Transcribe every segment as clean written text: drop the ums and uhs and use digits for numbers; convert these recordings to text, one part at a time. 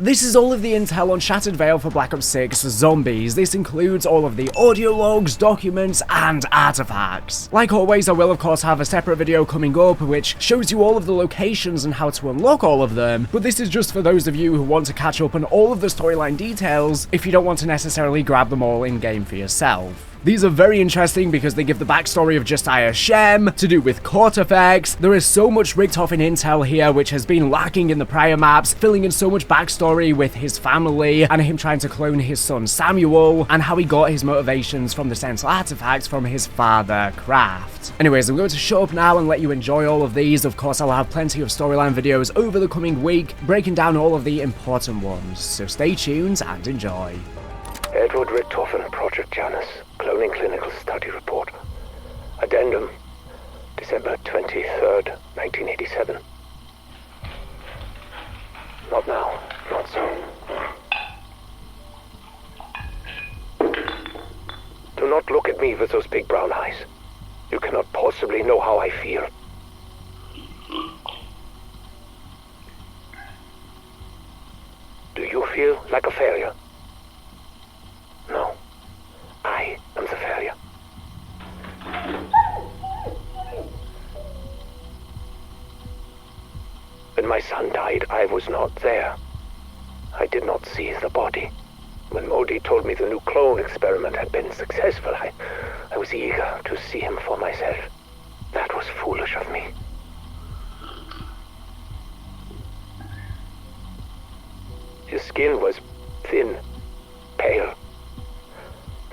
This is all of the intel on Shattered Veil for Black Ops 6 Zombies. This includes all of the audio logs, documents, and artifacts. Like always, I will of course have a separate video coming up which shows you all of the locations and how to unlock all of them, but this is just for those of you who want to catch up on all of the storyline details if you don't want to necessarily grab them all in-game for yourself. These are very interesting because they give the backstory of Josiah Shem, to do with Kortifex. There is so much Richtofen intel here which has been lacking in the prior maps, filling in so much backstory with his family and him trying to clone his son Samuel, and how he got his motivations from the Sentinel artifacts from his father Krafft. Anyways, I'm going to shut up now and let you enjoy all of these. Of course, I'll have plenty of storyline videos over the coming week, breaking down all of the important ones, so stay tuned and enjoy. Edward Richtofen, Project Janus, Cloning Clinical Study Report. Addendum, December 23rd, 1987. Not now, not so. Do not look at me with those big brown eyes. You cannot possibly know how I feel. Do you feel like a failure? No. I am the failure. When my son died, I was not there. I did not see the body. When Modi told me the new clone experiment had been successful, I was eager to see him for myself. That was foolish of me. His skin was thin, pale,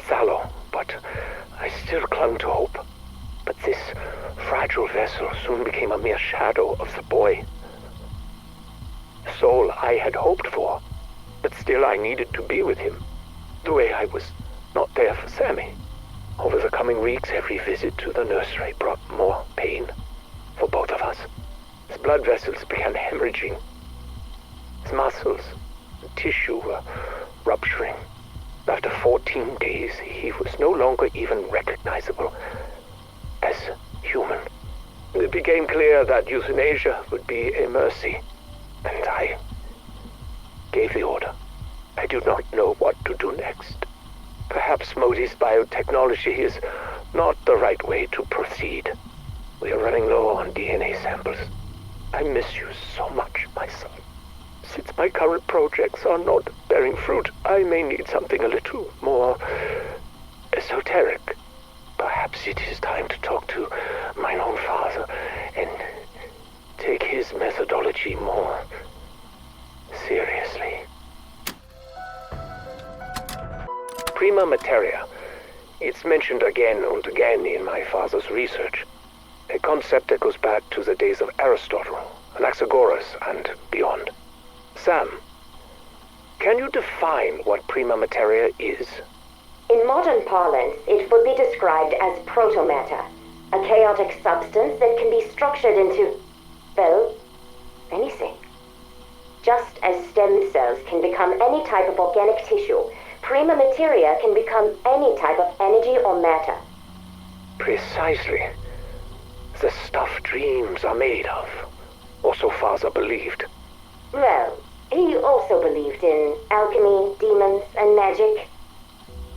sallow, but I still clung to hope. But this fragile vessel soon became a mere shadow of the boy. The soul I had hoped for, but still I needed to be with him, the way I was not there for Sammy. Over the coming weeks, every visit to the nursery brought more pain for both of us. His blood vessels began hemorrhaging. His muscles and tissue were rupturing. After 14 days, he was no longer even recognizable as human. It became clear that euthanasia would be a mercy, and I gave the order. I do not know what to do next. Perhaps Modi's biotechnology is not the right way to proceed. We are running low on DNA samples. I miss you so much, my son. Since my current projects are not bearing fruit, I may need something a little more esoteric. Perhaps it is time to talk to my own father and take his methodology more seriously. Prima materia. It's mentioned again and again in my father's research. A concept that goes back to the days of Aristotle, Anaxagoras, and beyond. Sam, can you define what prima materia is? In modern parlance, it would be described as protomatter, a chaotic substance that can be structured into, well, anything. Just as stem cells can become any type of organic tissue, prima materia can become any type of energy or matter. Precisely. The stuff dreams are made of, or so father believed. Well, he also believed in alchemy, demons, and magic.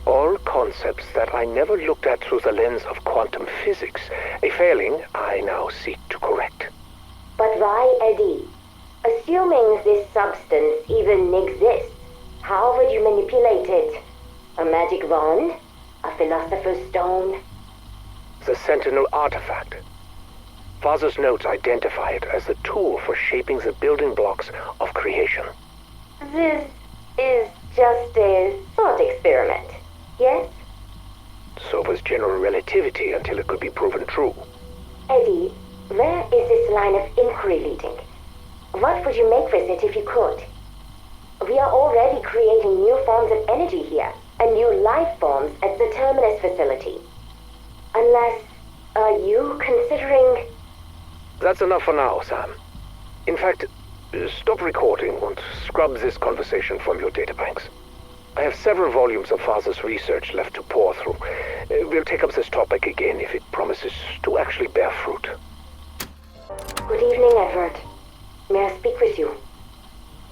All concepts that I never looked at through the lens of quantum physics, a failing I now seek to correct. But why Eddie? Assuming this substance even exists, how would you manipulate it? A magic wand? A philosopher's stone? The Sentinel artifact. Father's notes identify it as the tool for shaping the building blocks of creation. This is just a thought experiment, yes? So was general relativity until it could be proven true. Eddie, where is this line of inquiry leading? What would you make with it if you could? We are already creating new forms of energy here, and new life forms at the Terminus facility. Unless, are you considering... That's enough for now, Sam. In fact, stop recording and scrub this conversation from your databanks. I have several volumes of Father's research left to pour through. We'll take up this topic again if it promises to actually bear fruit. Good evening, Edward. May I speak with you?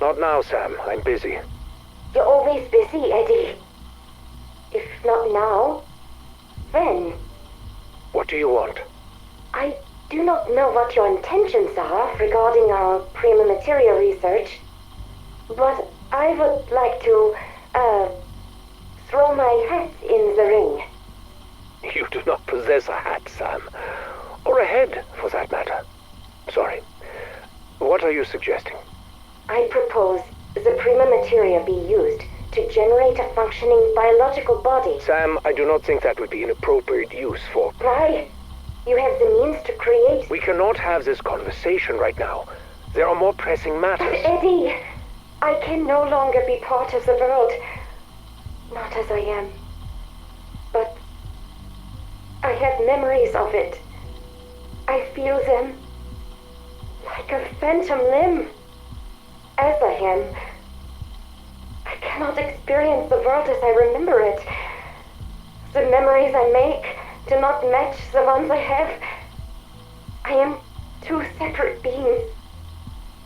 Not now, Sam. I'm busy. You're always busy, Eddie. If not now, when? What do you want? I do not know what your intentions are regarding our prima materia research, but I would like to, throw my hat in the ring. You do not possess a hat, Sam. Or a head, for that matter. Sorry. What are you suggesting? I propose the prima materia be used to generate a functioning biological body. Sam, I do not think that would be an appropriate use for... Why? You have the means to create... We cannot have this conversation right now. There are more pressing matters. But Eddie, I can no longer be part of the world. Not as I am. But I have memories of it. I feel them like a phantom limb. As I am, I cannot experience the world as I remember it. The memories I make do not match the ones I have. I am two separate beings,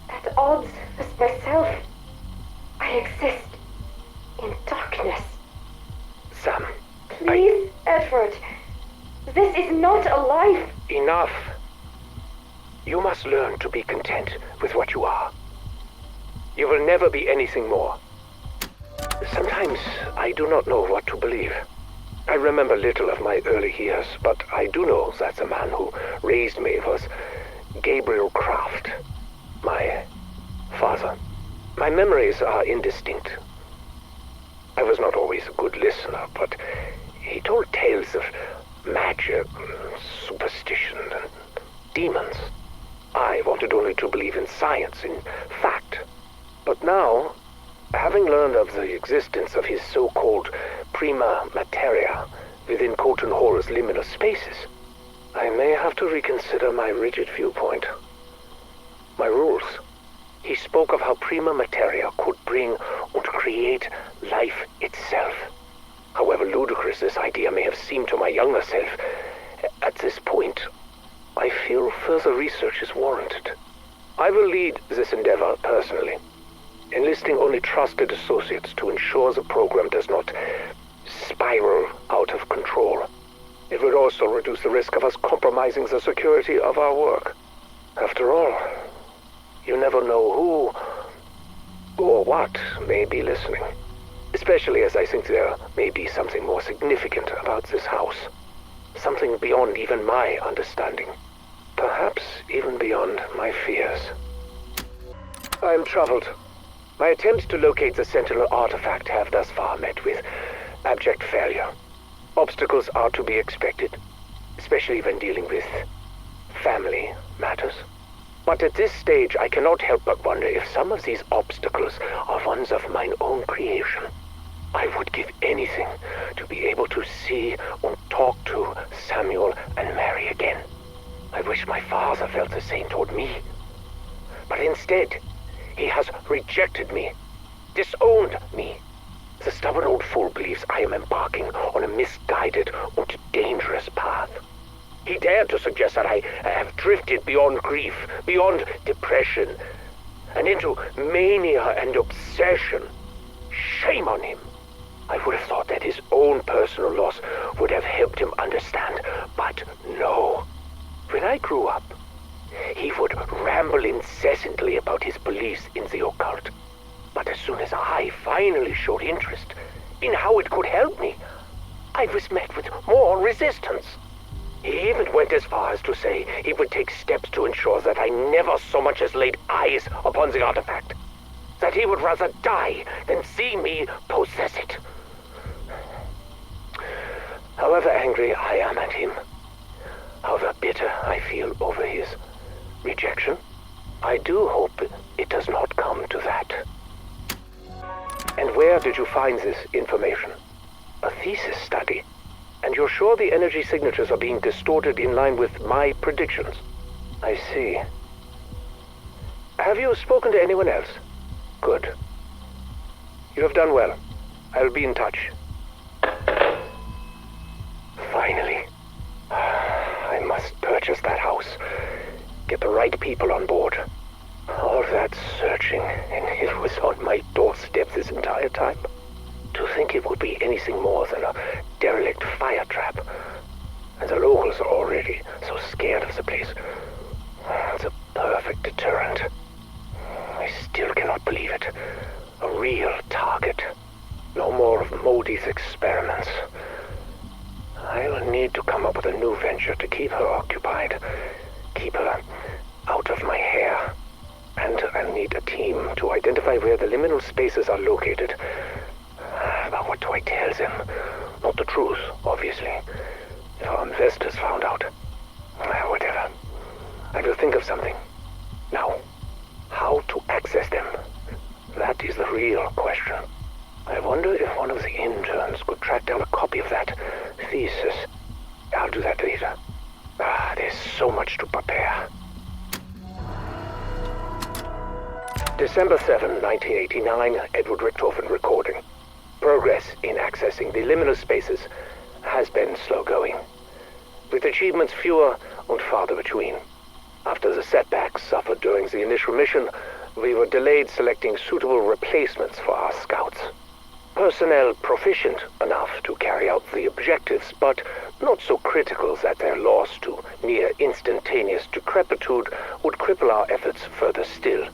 at odds with myself. I exist in darkness. Sam, Please, Edward. This is not a life. Enough. You must learn to be content with what you are. You will never be anything more. Sometimes I do not know what to believe. I remember little of my early years, but I do know that the man who raised me was Gabriel Krafft, my father. My memories are indistinct. I was not always a good listener, but he told tales of magic, superstition, and demons. I wanted only to believe in science, in fact. But now, having learned of the existence of his so-called prima materia within Colton Hall's liminal spaces, I may have to reconsider my rigid viewpoint. My rules. He spoke of how prima materia could bring and create life itself. However ludicrous this idea may have seemed to my younger self, at this point, I feel further research is warranted. I will lead this endeavor personally, enlisting only trusted associates to ensure the program does not spiral out of control. It would also reduce the risk of us compromising the security of our work. After all, you never know who or what may be listening. Especially as I think there may be something more significant about this house. Something beyond even my understanding. Perhaps even beyond my fears. I am troubled. My attempts to locate the Sentinel artifact have thus far met with abject failure. Obstacles are to be expected, especially when dealing with family matters. But at this stage, I cannot help but wonder if some of these obstacles are ones of mine own creation. I would give anything to be able to see and talk to Samuel and Mary again. I wish my father felt the same toward me. But instead, he has rejected me, disowned me. The stubborn old fool believes I am embarking on a misguided and dangerous path. He dared to suggest that I have drifted beyond grief, beyond depression, and into mania and obsession. Shame on him. I would have thought that his own personal loss would have helped him understand, but no. When I grew up, he would ramble incessantly about his beliefs in the occult. But as soon as I finally showed interest in how it could help me, I was met with more resistance. He even went as far as to say he would take steps to ensure that I never so much as laid eyes upon the artifact. That he would rather die than see me possess it. However angry I am at him, however bitter I feel over his rejection, I do hope it does not come to that. And where did you find this information? A thesis study? And you're sure the energy signatures are being distorted in line with my predictions? I see. Have you spoken to anyone else? Good. You have done well. I'll be in touch. Finally. I must purchase that house. Get the right people on board. All that searching, and it was on my doorstep this entire time. To think it would be anything more than a derelict fire trap. And the locals are already so scared of the place. It's a perfect deterrent. I still cannot believe it. A real target. No more of Modi's experiments. I'll need to come up with a new venture to keep her occupied. Keep her out of my hair. And I'll need a team to identify where the liminal spaces are located. But what do I tell them? Not the truth, obviously. If our investors found out. Whatever. I will think of something. Now, how to access them? That is the real question. I wonder if one of the interns could track down a copy of that thesis. I'll do that later. There's so much to prepare. December 7, 1989, Edward Richtofen recording. Progress in accessing the liminal spaces has been slow going, with achievements fewer and farther between. After the setbacks suffered during the initial mission, we were delayed selecting suitable replacements for our scouts. Personnel proficient enough to carry out the objectives, but not so critical that their loss to near instantaneous decrepitude would cripple our efforts further still.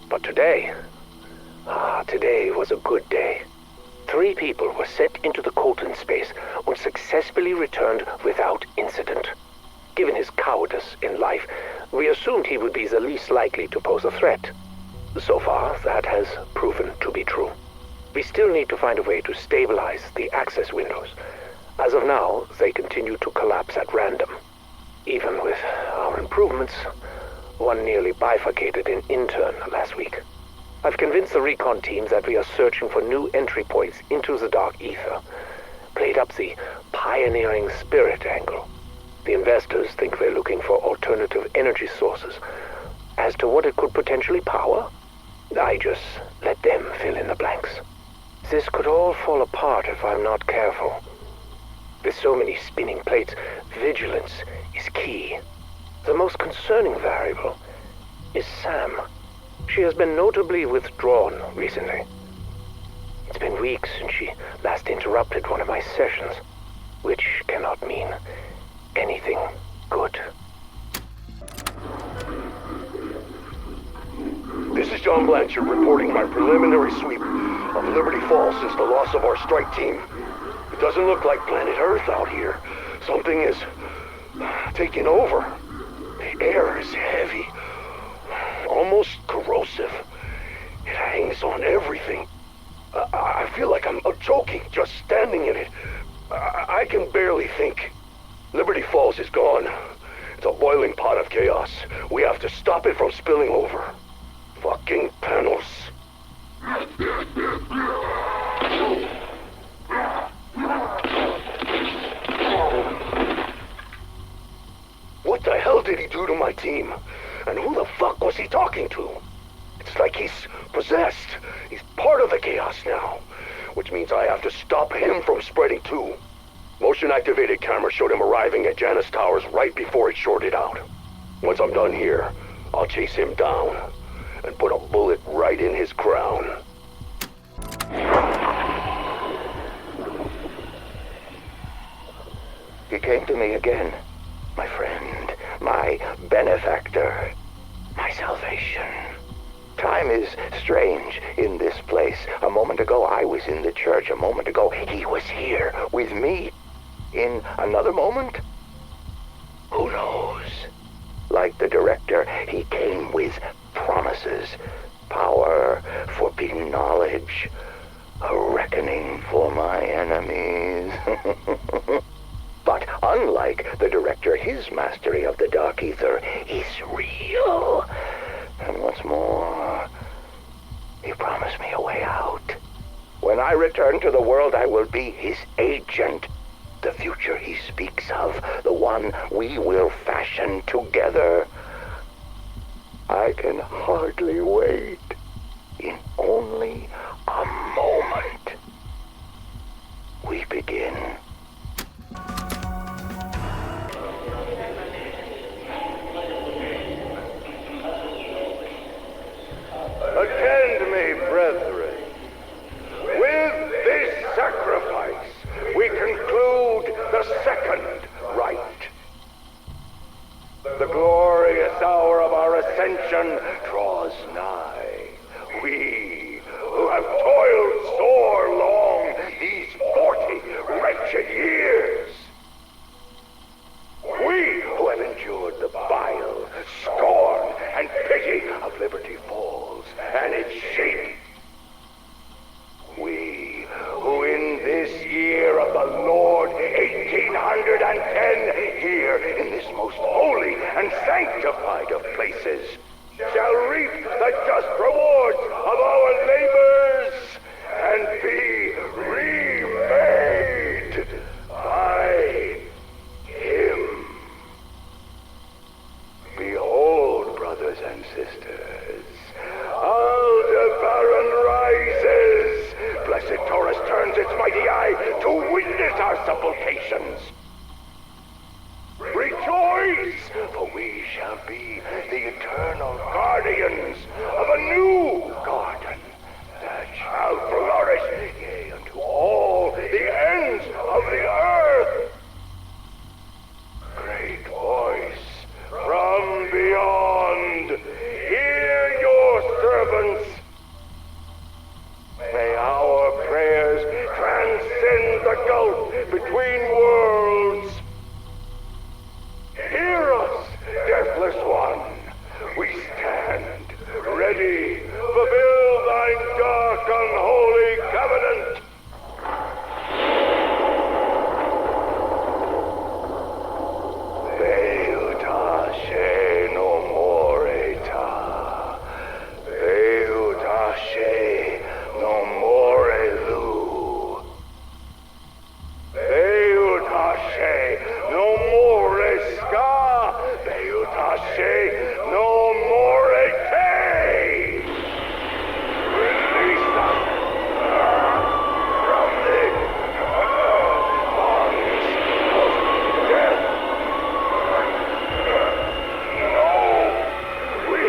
But today was a good day. 3 people were sent into the Colton space and successfully returned without incident. Given his cowardice in life, we assumed he would be the least likely to pose a threat. So far, that has proven to be true. We still need to find a way to stabilize the access windows. As of now, they continue to collapse at random. Even with our improvements, one nearly bifurcated an intern last week. I've convinced the recon team that we are searching for new entry points into the dark ether. Played up the pioneering spirit angle. The investors think they're looking for alternative energy sources. As to what it could potentially power, I just let them fill in the blanks. This could all fall apart if I'm not careful. With so many spinning plates, vigilance is key. The most concerning variable is Sam. She has been notably withdrawn recently. It's been weeks since she last interrupted one of my sessions, which cannot mean anything good. This is John Blanchard reporting my preliminary sweep of Liberty Falls since the loss of our strike team. It doesn't look like planet Earth out here. Something is taking over. The air is heavy, almost corrosive. It hangs on everything. I feel like I'm choking just standing in it. I can barely think. Liberty Falls is gone. It's a boiling pot of chaos. We have to stop it from spilling over. Fucking Panos. What the hell did he do to my team? And who the fuck was he talking to? It's like he's possessed. He's part of the chaos now. Which means I have to stop him from spreading too. Motion-activated camera showed him arriving at Janus Towers right before it shorted out. Once I'm done here, I'll chase him down and put a bullet right in his crown. He came to me again, my friend, my benefactor, my salvation. Time is strange in this place. A moment ago, I was in the church. A moment ago, he was here with me. In another moment, who knows? Like the director, he came with promises, power, forbidden knowledge, a reckoning for my enemies. But unlike the director, his mastery of the dark ether is real. And what's more, he promised me a way out. When I return to the world, I will be his agent. The future he speaks of, the one we will fashion together. I can hardly wait. In only a moment, we begin. places shall reap the just rewards of our labors and be remade by him. Behold, brothers and sisters, Aldebaran rises. Blessed Taurus turns its mighty eye to witness our supplications. Rejoice, for we shall be the eternal guardians of a new garden that shall flourish, yea, unto all the ends of the earth. Great voice from beyond, hear your servants. May our prayers transcend the gulf between worlds. Hear us, deathless one. We stand ready. Fulfill thine dark, unholy covenant. Beuta she no moreta. Beuta she no more lu. Beuta she no more ska. Beuta she no more te. Release us from the bonds of death. No, we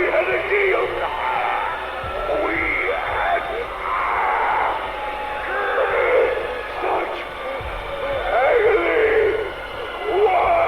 had a deal. We had such agony. Why?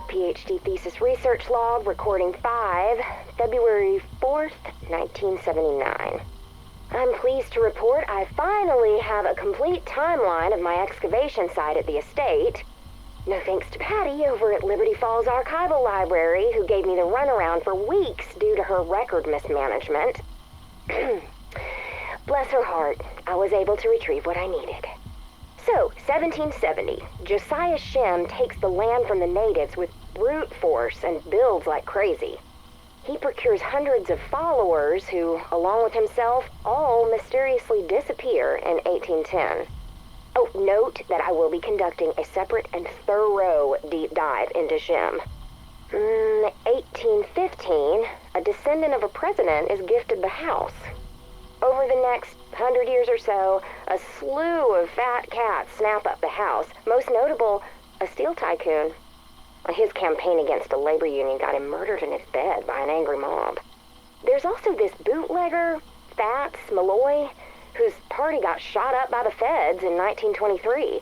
PhD thesis research log, recording 5, February 4th, 1979. I'm pleased to report I finally have a complete timeline of my excavation site at the estate. No thanks to Patty over at Liberty Falls Archival Library, who gave me the runaround for weeks due to her record mismanagement. Bless her heart, I was able to retrieve what I needed. So, 1770, Josiah Shem takes the land from the natives with brute force and builds like crazy. He procures hundreds of followers who, along with himself, all mysteriously disappear in 1810. Oh, note that I will be conducting a separate and thorough deep dive into Shem. 1815, a descendant of a president is gifted the house. Over the next 100 years or so, a slew of fat cats snap up the house, most notable, a steel tycoon. His campaign against a labor union got him murdered in his bed by an angry mob. There's also this bootlegger, Fats Malloy, whose party got shot up by the feds in 1923.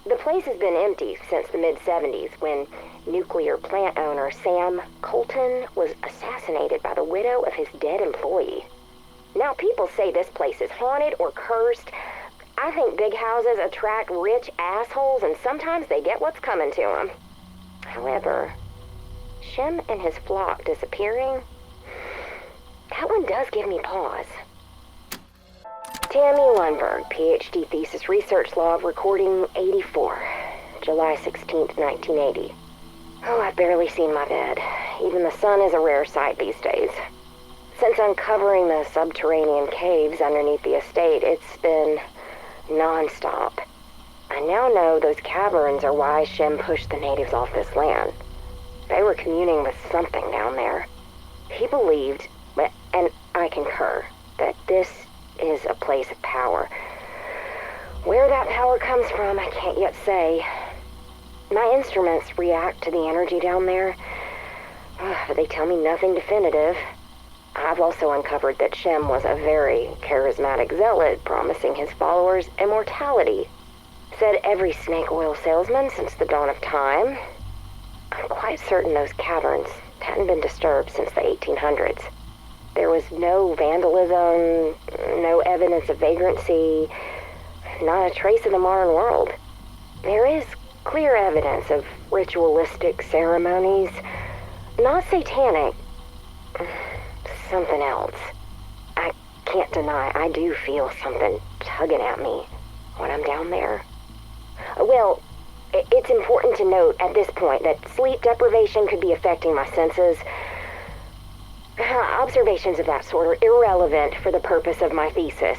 The place has been empty since the mid-70s, when nuclear plant owner Sam Colton was assassinated by the widow of his dead employee. Now, people say this place is haunted or cursed. I think big houses attract rich assholes, and sometimes they get what's coming to them. However, Shem and his flock disappearing, that one does give me pause. Tammy Lundberg, PhD thesis research log, recording 84, July 16th, 1980. Oh, I've barely seen my bed. Even the sun is a rare sight these days. Since uncovering the subterranean caves underneath the estate, it's been non-stop. I now know those caverns are why Shem pushed the natives off this land. They were communing with something down there. He believed, and I concur, that this is a place of power. Where that power comes from, I can't yet say. My instruments react to the energy down there, but they tell me nothing definitive. I've also uncovered that Shem was a very charismatic zealot, promising his followers immortality. Said every snake oil salesman since the dawn of time. I'm quite certain those caverns hadn't been disturbed since the 1800s. There was no vandalism, no evidence of vagrancy, not a trace of the modern world. There is clear evidence of ritualistic ceremonies. Not satanic. Something else. I can't deny I do feel something tugging at me when I'm down there. Well, it's important to note at this point that sleep deprivation could be affecting my senses. Observations of that sort are irrelevant for the purpose of my thesis.